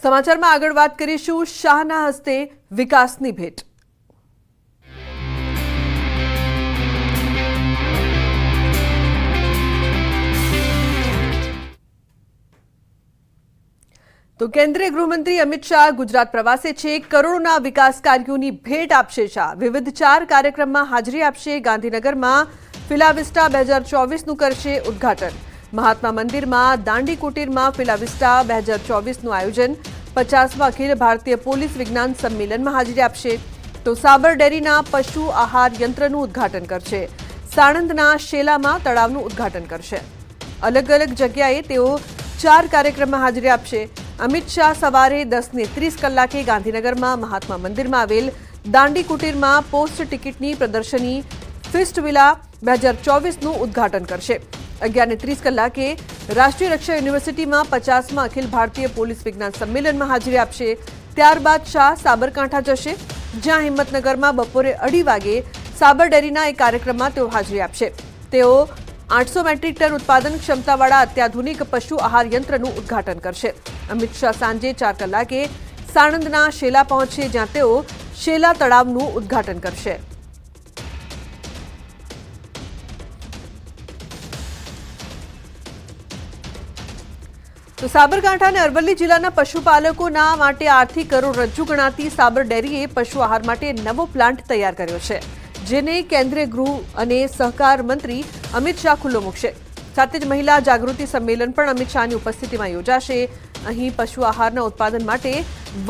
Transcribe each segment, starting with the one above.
સમાચારમાં આગળ વાત કરીશું શાહના હસ્તે વિકાસની ભેટ। તો કેન્દ્રીય ગૃહમંત્રી અમિત શાહ ગુજરાત પ્રવાસે છે। કરોડોના વિકાસ કાર્યોની ભેટ આપશે શાહ। વિવિધ 4 કાર્યક્રમમાં હાજરી આપશે। ગાંધીનગરમાં ફિલાવિસ્ટા 2024નું કરશે ઉદ્ઘાટન। મહાત્મા મંદિરમાં દાંડી કુટીરમાં ફિલાવિસ્ટા 2024નું આયોજન। 50મા અખિલ ભારતીય પોલીસ વિજ્ઞાન સંમેલનમાં હાજરી આપશે। તો સાબર ડેરીના પશુ આહાર યંત્રનું ઉદ્ઘાટન કરશે। સાણંદના શેલામાં તળાવનું ઉદ્ઘાટન કરશે। અલગ અલગ જગ્યાએ તેઓ 4 કાર્યક્રમમાં હાજરી આપશે। અમિત શાહ સવારે 10:30 કલાકે ગાંધીનગરમાં મહાત્મા મંદિરમાં આવેલ દાંડી કુટીરમાં પોસ્ટ ટિકિટની પ્રદર્શની ફિસ્ટ વિલા 2024નું ઉદ્ઘાટન કરશે। 11:30 કલાકે રાષ્ટ્રીય રક્ષા યુનિવર્સિટીમાં 50મા અખિલ ભારતીય પોલીસ વિજ્ઞાન સંમેલનમાં હાજરી આપશે। ત્યારબાદ શાહ સાબરકાંઠા જશે, જ્યાં હિંમતનગરમાં બપોરે 2:30 વાગે સાબર ડેરીના એક કાર્યક્રમમાં તેઓ હાજરી આપશે। તેઓ 800 મેટ્રિક ટન ઉત્પાદન ક્ષમતાવાળા અત્યાધુનિક પશુ આહાર યંત્રનું ઉદ્ઘાટન કરશે। અમિત શાહ સાંજે 4 કલાકે સાણંદના શેલા પહોંચશે, જ્યાં તેઓ શેલા તળાવનું ઉદ્ઘાટન કરશે। તો સાબરકાંઠા અને અરવલ્લી જિલ્લાના પશુપાલકોના માટે આર્થિક કરોડરજ્જુ ગણાતી સાબર ડેરીએ પશુ આહાર માટે નવો પ્લાન્ટ તૈયાર કર્યો છે, જેને કેન્દ્રીય ગૃહ અને સહકાર મંત્રી અમિત શાહ ખુલ્લો મૂકશે। સાથે જ મહિલા જાગૃતિ સંમેલન પણ અમિત શાહની ઉપસ્થિતિમાં યોજાશે। અહીં પશુ આહારના ઉત્પાદન માટે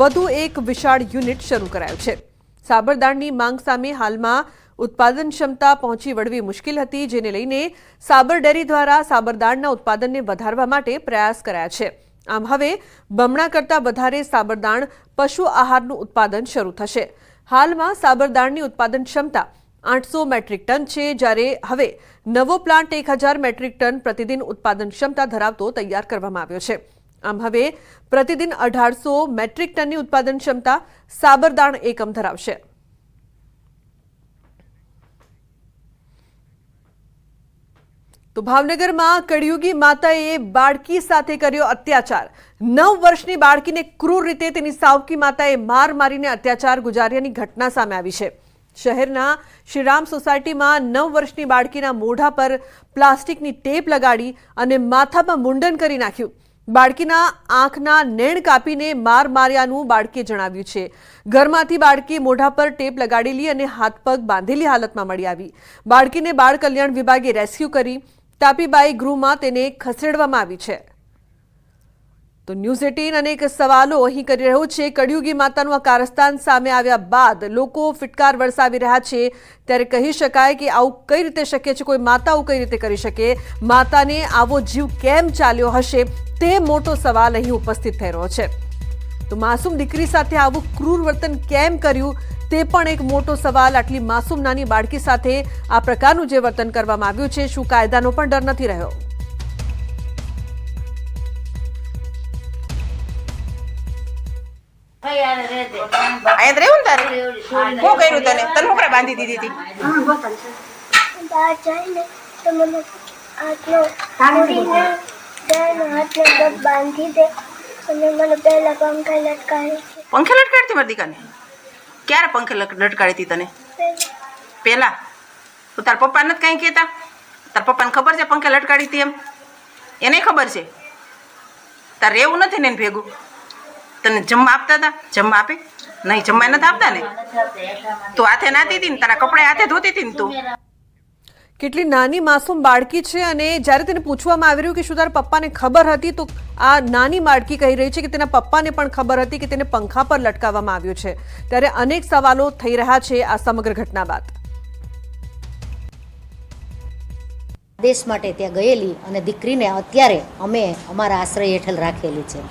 વધુ એક વિશાળ યુનિટ શરૂ કરાયું છે। સાબરદાણની માંગ સામે હાલમાં ઉત્પાદન ક્ષમતા પહોંચી વળવી મુશ્કેલ હતી, જેને લઈને સાબર ડેરી દ્વારા સાબરદાણના ઉત્પાદનને વધારવા માટે પ્રયાસ કરાયા છે। આમ હવે બમણા કરતાં વધારે સાબરદાણ પશુ આહારનું ઉત્પાદન શરૂ થશે। હાલમાં સાબરદાણની ઉત્પાદન ક્ષમતા 800 મેટ્રિક ટન છે, જ્યારે હવે નવો પ્લાન્ટ 1000 મેટ્રિક ટન પ્રતિદિન ઉત્પાદન ક્ષમતા ધરાવતો તૈયાર કરવામાં આવ્યો છે। આમ હવે પ્રતિદિન 1800 મેટ્રિક ટનની ઉત્પાદન ક્ષમતા સાબરદાણ એકમ ધરાવશે। તો ભાવનગરમાં કળિયુગી માતાએ બાળકી સાથે કર્યો અત્યાચાર। 9 વર્ષની બાળકીને ક્રૂર રીતે તેની સાવકી માતાએ માર મારીને અત્યાચાર ગુજાર્યાની ઘટના સામે આવી છે। શહેરના શ્રીરામ સોસાયટીમાં 9 વર્ષની બાળકીના મોઢા પર પ્લાસ્ટિકની ટેપ લગાડી અને માથામાં મુંડન કરી નાખ્યું। બાળકીના આંખના નેણ કાપીને માર માર્યાનું બાળકીએ જણાવ્યું છે। ઘરમાંથી બાળકી મોઢા પર ટેપ લગાડેલી અને હાથ પગ બાંધેલી હાલતમાં મળી આવી। બાળકીને બાળ કલ્યાણ વિભાગે રેસ્ક્યુ કરી તાપીબાઈ ગૃહમાં તેને ખસેડવામાં આવી છે। તો ન્યૂઝ 18 અનેક સવાલો અહીં કરી રહ્યું છે। કળિયુગી માતાનું આ કારસ્તાન સામે આવ્યા બાદ લોકો ફિટકાર વરસાવી રહ્યા છે, ત્યારે કહી શકાય કે આવું કઈ રીતે શક્ય છે? કોઈ માતા આવું કઈ રીતે કરી શકે? માતાને આવો જીવ કેમ ચાલ્યો હશે, તે મોટો સવાલ અહીં ઉપસ્થિત થઈ રહ્યો છે। તો માસૂમ દીકરી સાથે આવું ક્રૂર વર્તન કેમ કર્યું, તે પણ એક મોટો સવાલ। આટલી માસૂમ નાની બાળકી સાથે આ પ્રકારનું જે વર્તન કરવામાં આવ્યું છે, શું કાયદાનો પણ ડર નથી રહ્યો? બાંધી દીધી હતી બાંધી દે અને મને પહેલા પંખે લટકાડી હતી મારી દીકરાને। ક્યારે પંખે લટકાડી હતી તને? પહેલા તો તાર પપ્પા નથી કઈ કહેતા? તાર પપ્પાને ખબર છે પંખે લટકાડી હતી એમ? એને ખબર છે? તાર રહેવું નથી ને એને ભેગું? તને જમવા આપતા હતા? જમવા આપે? નહીં, જમવા નથી આપતા ને? તું હાથે નાતી હતી ને, તારા કપડા હાથે ધોતી હતી ને તું? કેટલી નાની માસૂમ બાળકી છે, અને જ્યારે તેને પૂછવામાં આવી રહ્યું કે શું તારા પપ્પાને ખબર હતી, તો આ નાની બાળકી કહી રહી છે કે તેના પપ્પાને પણ ખબર હતી કે તેને પંખા પર લટકાવવામાં આવ્યું છે। ત્યારે અનેક સવાલો થઈ રહ્યા છે આ સમગ્ર ઘટના બાદ। દેશ માટે ત્યાં ગયેલી અને દીકરીને અત્યારે અમે અમારા આશ્રય હેઠળ રાખેલી છે।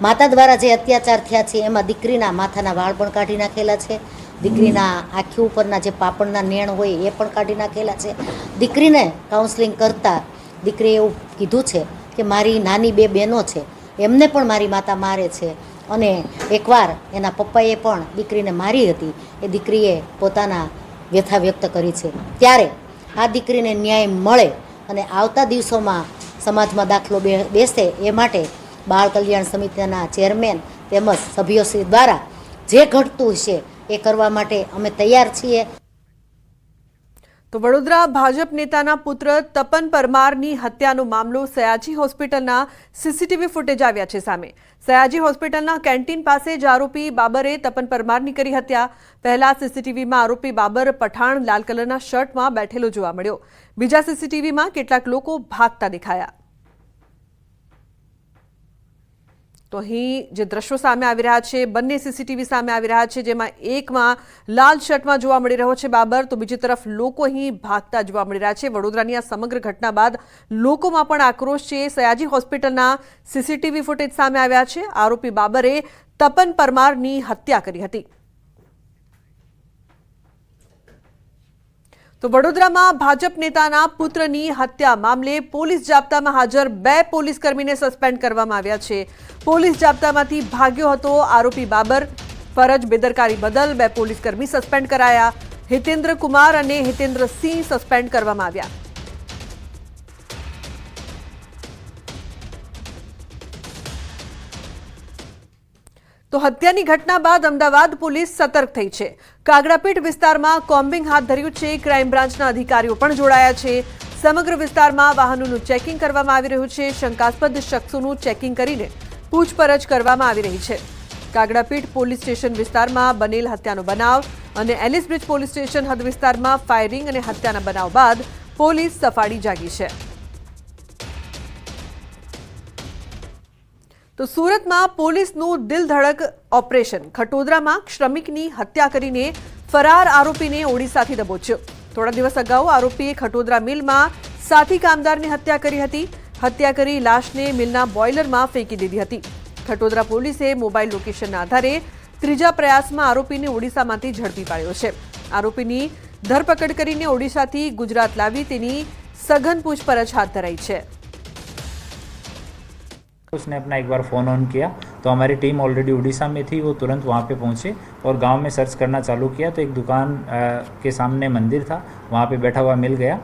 માતા દ્વારા જે અત્યાચાર થયા છે એમાં દીકરીના માથાના વાળ પણ કાઢી નાખેલા છે, દીકરીના આંખી ઉપરના જે પાપડના નેણ હોય એ પણ કાઢી નાખેલા છે। દીકરીને કાઉન્સેલિંગ કરતાં દીકરીએ એવું કીધું છે કે મારી નાની 2 બહેનો છે, એમને પણ મારી માતા મારે છે, અને એકવાર એના પપ્પાએ પણ દીકરીને મારી હતી, એ દીકરીએ પોતાના વ્યથા વ્યક્ત કરી છે। ત્યારે આ દીકરીને ન્યાય મળે અને આવતા દિવસોમાં સમાજમાં દાખલો બેસે એ માટે બાળ કલ્યાણ સમિતિના ચેરમેન તેમજ સભ્યોશ્રી દ્વારા જે ઘટતું છે એ કરવા માટે અમે તૈયાર છીએ. તો વડોદરા ભાજપ નેતાના પુત્ર તપન પરમારની હત્યાનો મામલો સયાજી હોસ્પિટલના સીસીટીવી ફૂટેજ આવ્યા છે સામે. સયાજી હોસ્પિટલના કેન્ટીન પાસે જ આરોપી બાબરે તપન પરમારની કરી હત્યા. પહેલા સીસીટીવીમાં આરોપી બાબર પઠાણ લાલ કલરના શર્ટમાં બેઠેલો જોવા મળ્યો. બીજા સીસીટીવીમાં કેટલાક લોકો ભાગતા દેખાયા. તો અહીં જે દ્રશ્યો સામે આવી રહ્યા છે, બંને સીસીટીવી સામે આવી રહ્યા છે, જેમાં એકમાં લાલ શર્ટમાં જોવા મળી રહ્યો છે બાબર, તો બીજી તરફ લોકો અહીં ભાગતા જોવા મળી રહ્યા છે. વડોદરાની આ સમગ્ર ઘટના બાદ લોકોમાં પણ આક્રોશ છે. સયાજી હોસ્પિટલના સીસીટીવી ફૂટેજ સામે આવ્યા છે. આરોપી બાબરે તપન પરમારની હત્યા કરી હતી. તો વડોદરામાં ભાજપ નેતાના પુત્રની હત્યા મામલે પોલીસ જાપ્તામાં હાજર 2 પોલીસકર્મીને સસ્પેન્ડ કરવામાં આવ્યા છે. પોલીસ જાપ્તામાંથી ભાગ્યો હતો આરોપી બાબર. ફરજ બેદરકારી બદલ 2 પોલીસકર્મી સસ્પેન્ડ કરાયા. હિતેન્દ્ર કુમાર અને હિતેન્દ્ર સિંહ સસ્પેન્ડ કરવામાં આવ્યા. તો હત્યાની ઘટના બાદ અમદાવાદ પોલીસ સતર્ક થઈ છે. કાગડાપીઠ વિસ્તારમાં કોમ્બિંગ હાથ ધર્યું છે. ક્રાઇમ બ્રાન્ચના અધિકારીઓ પણ જોડાયા છે. સમગ્ર વિસ્તારમાં વાહનોનું ચેકિંગ કરવામાં આવી રહ્યું છે. શંકાસ્પદ શખ્સોનું ચેકિંગ કરીને પૂછપરછ કરવામાં આવી રહી છે. કાગડાપીઠ પોલીસ સ્ટેશન વિસ્તારમાં બનેલ હત્યાનો બનાવ અને એલિસ બ્રિજ પોલીસ સ્ટેશન હદ વિસ્તારમાં ફાયરિંગ અને હત્યાના બનાવ બાદ પોલીસ સફાળી જાગી છે. તો સુરતમાં પોલીસનું દિલધડક ઓપરેશન. ખટોદરામાં શ્રમિકની હત્યા કરીને ફરાર આરોપીને ઓડિશાથી દબોચ્યો. થોડા દિવસ અગાઉ આરોપીએ ખટોદરા મિલમાં સાથી કામદારની હત્યા કરી હતી. હત્યા કરી લાશને મિલના બોઇલરમાં ફેંકી દીધી હતી. ખટોદરા પોલીસે મોબાઈલ લોકેશનના આધારે ત્રીજા પ્રયાસમાં આરોપીને ઓડિશામાંથી ઝડપી પાડ્યો છે. આરોપીની ધરપકડ કરીને ઓડિશાથી ગુજરાત લાવી તેની સઘન પૂછપરછ હાથ ધરાઈ છે. उसने अपना एक बार फ़ोन ऑन किया तो हमारी टीम ऑलरेडी उड़ीसा में थी. वो तुरंत वहाँ पे पहुँचे और गांव में सर्च करना चालू किया तो एक दुकान के सामने मंदिर था, वहाँ पे बैठा हुआ मिल गया.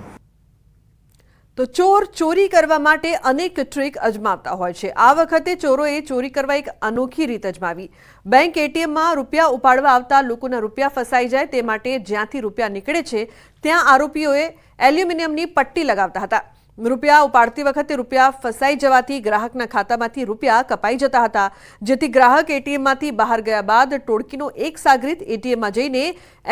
તો ચોર ચોરી કરવા માટે અનેક ટ્રીક અજમાવતા હોય છે. આ વખતે ચોરોએ ચોરી કરવા એક અનોખી રીત અજમાવી. બેંક એટીએમમાં રૂપિયા ઉપાડવા આવતા લોકોના રૂપિયા ફસાઈ જાય તે માટે જ્યાંથી રૂપિયા નીકળે છે ત્યાં આરોપીઓએ એલ્યુમિનિયમની પટ્ટી લગાવતા હતા. રૂપિયા ઉપાડતી વખતે રૂપિયા ફસાઈ જવાથી ગ્રાહકના ખાતામાંથી રૂપિયા કપાઈ જતા હતા, જેથી ગ્રાહક એટીએમમાંથી બહાર ગયા બાદ ટોળકીનો એક સાગરીત એટીએમમાં જઈને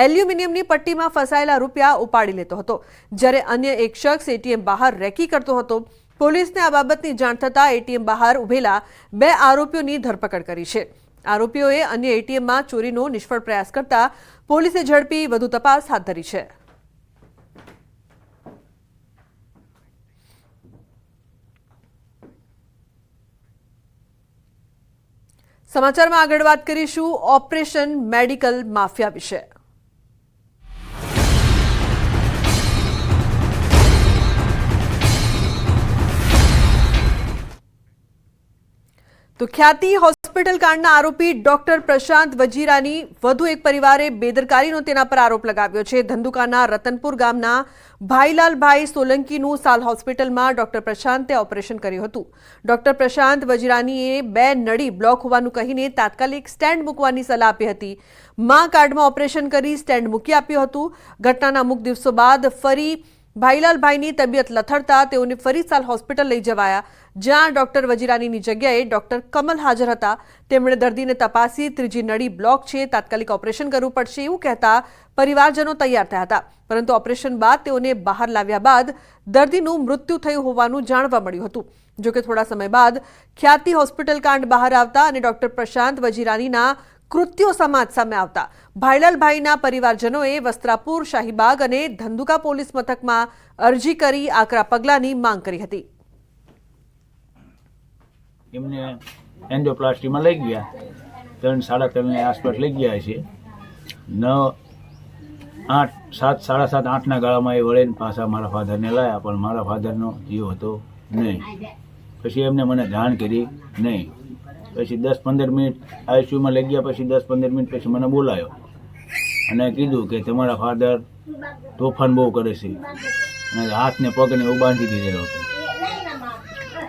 એલ્યુમિનિયમની પટ્ટીમાં ફસાયેલા રૂપિયા ઉપાડી લેતો હતો, જ્યારે અન્ય એક શખ્સ એટીએમ બહાર રેકી કરતો હતો. પોલીસને આ બાબતની જાણ થતાં એટીએમ બહાર ઉભેલા 2 આરોપીઓની ધરપકડ કરી છે. આરોપીઓએ અન્ય એટીએમમાં ચોરીનો નિષ્ફળ પ્રયાસ કરતા પોલીસે ઝડપી વધુ તપાસ હાથ ધરી છે. સમાચારમાં આગળ વાત કરીશું ઓપરેશન મેડિકલ માફિયા વિશે. તો ખ્યાતિ હોસ્પિટલ કાંડના આરોપી ડોક્ટર પ્રશાંત વજીરાની વધુ એક પરિવારે બેદરકારીનો તેના પર આરોપ લગાવ્યો છે. ધંધુકાના રતનપુર ગામના ભાઈલાલભાઈ સોલંકીનું સાલ હોસ્પિટલમાં ડોક્ટર પ્રશાંતે ઓપરેશન કર્યું હતું. ડોક્ટર પ્રશાંત વજીરાનીએ 2 નળી બ્લોક હોવાનું કહીને તાત્કાલિક સ્ટેન્ડ મૂકવાની સલાહ આપી હતી. માં કાર્ડમાં ઓપરેશન કરી સ્ટેન્ડ મૂકી આપ્યું હતું. ઘટનાના અમુક દિવસો બાદ ફરી ભાઈલાલભાઈની તબિયત લથડતા તેઓને ફરી સાલ હોસ્પિટલ લઈ જવાયા, જ્યાં ડોક્ટર વજીરાનીની જગ્યાએ ડોક્ટર કમલ હાજર હતા. તેમણે દર્દીને તપાસી ત્રીજી નળી બ્લોક છે, તાત્કાલિક ઓપરેશન કરવું પડશે એવું કહેતા પરિવારજનો તૈયાર થયા હતા. પરંતુ ઓપરેશન બાદ તેઓને બહાર લાવ્યા બાદ દર્દીનું મૃત્યુ થયું હોવાનું જાણવા મળ્યું હતું. જોકે થોડા સમય બાદ ખ્યાતિ હોસ્પિટલ કાંડ બહાર આવતા અને ડોક્ટર પ્રશાંત વજીરાનીના કૃત્યો સમાજ સામે આવતા ભાઈલાલભાઈના પરિવારજનોએ વસ્ત્રાપુર, શાહીબાગ અને ધંધુકા પોલીસ મથકમાં અરજી કરી આકરા પગલાંની માંગ કરી હતી. એમને એન્જિયોપ્લાસ્ટીમાં લઈ ગયા, 3-3.5 આસપાસ લઈ ગયા છે. 7:30-8ના ગાળામાં એ વળીને પાછા મારા ફાધરને લાવ્યા, પણ મારા ફાધરનો જીવ હતો નહીં. પછી એમને મને જાણ કરી નહીં. પછી 10-15 મિનિટ આઈસીયુમાં લઈ ગયા. પછી 10-15 મિનિટ પછી મને બોલાયો અને કીધું કે તમારા ફાધર તોફાન બહુ કરે છે અને હાથને પગને એવું બાંધી દીધેલો હતો.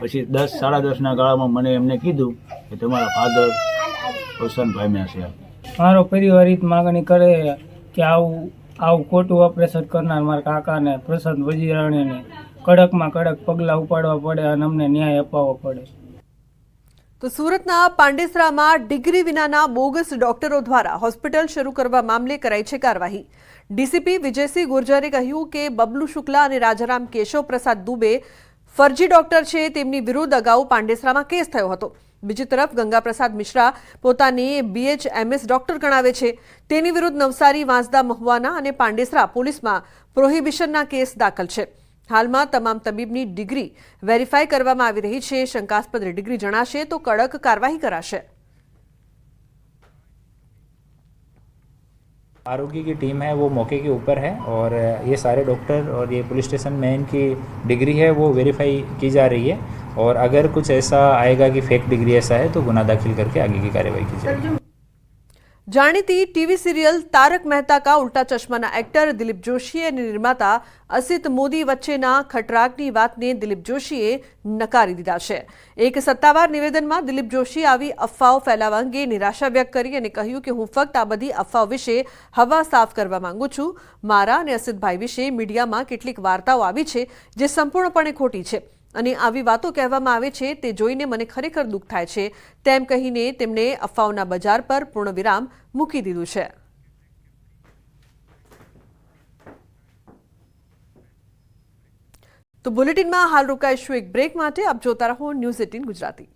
પછી 10-10:30ના ગાળામાં મને એમને કીધું કે તમારા ફાધર અવસાન પામ્યા છે. મારો પરિવાર હિત માગણી કરે કે આવું ખોટું ઓપરેશન કરનાર મારા કાકાને પ્રશાંત વજીરાણીને કડકમાં કડક પગલાં ઉપાડવા પડે અને અમને ન્યાય અપાવવો પડે. તો સુરતના પાંડેસરામાં ડિગ્રી વિનાના બોગસ ડોક્ટરો દ્વારા હોસ્પિટલ શરૂ કરવા મામલે કરાઈ છે કાર્યવાહી. ડીસીપી વિજયસિંહ ગુર્જરે કહ્યું કે બબલુ શુક્લા અને રાજારામ કેશવ પ્રસાદ દુબે ફરજી ડોક્ટર છે, તેમની વિરુદ્ધ અગાઉ પાંડેસરામાં કેસ થયો હતો. બીજી તરફ ગંગાપ્રસાદ મિશ્રા પોતાની BHMS ડોક્ટર ગણાવે છે, તેની વિરુદ્ધ નવસારી, વાંસદા, મહુવાના અને પાંડેસરા પોલીસમાં પ્રોહિબિશનના કેસ દાખલ છે. હાલમાં તમામ તબીબની ડિગ્રી વેરીફાઈ કરવામાં આવી રહી છે. શંકાસ્પદ ડિગ્રી જણાશે તો કડક કાર્યવાહી કરાશે. आरोग्य की टीम है वो मौके के ऊपर है और ये सारे डॉक्टर और ये पुलिस स्टेशन में इनकी डिग्री है वो वेरीफाई की जा रही है और अगर कुछ ऐसा आएगा कि फेक डिग्री ऐसा है तो गुना दाखिल करके आगे की कार्यवाही की जाएगी. જાણીતી ટીવી સિરિયલ તારક મહેતા કા ઉલ્ટા ચશ્માના એક્ટર દિલીપ જોશી અને નિર્માતા અસિત મોદી વચ્ચેના ખટરાગની વાતને દિલીપ જોશીએ નકારી દીધા છે. એક સત્તાવાર નિવેદનમાં દિલીપ જોશી આવી અફવાઓ ફેલાવવા અંગે નિરાશા વ્યક્ત કરી અને કહ્યું કે હું ફક્ત આ બધી અફવાઓ વિશે હવા સાફ કરવા માંગુ છું. મારા અને અસિતભાઈ વિશે મીડિયામાં કેટલીક વાર્તાઓ આવી છે જે સંપૂર્ણપણે ખોટી છે અને આવી વાતો કહેવામાં આવે છે તે જોઈને મને ખરેખર દુઃખ થાય છે, તેમ કહીને તેમણે અફવાઓના બજાર પર પૂર્ણ વિરામ મૂકી દીધું છે. તો બુલેટિનમાં હાલ રોકાઈશું એક બ્રેક માટે. આપ જોતા રહો ન્યૂઝ 18 ગુજરાતી.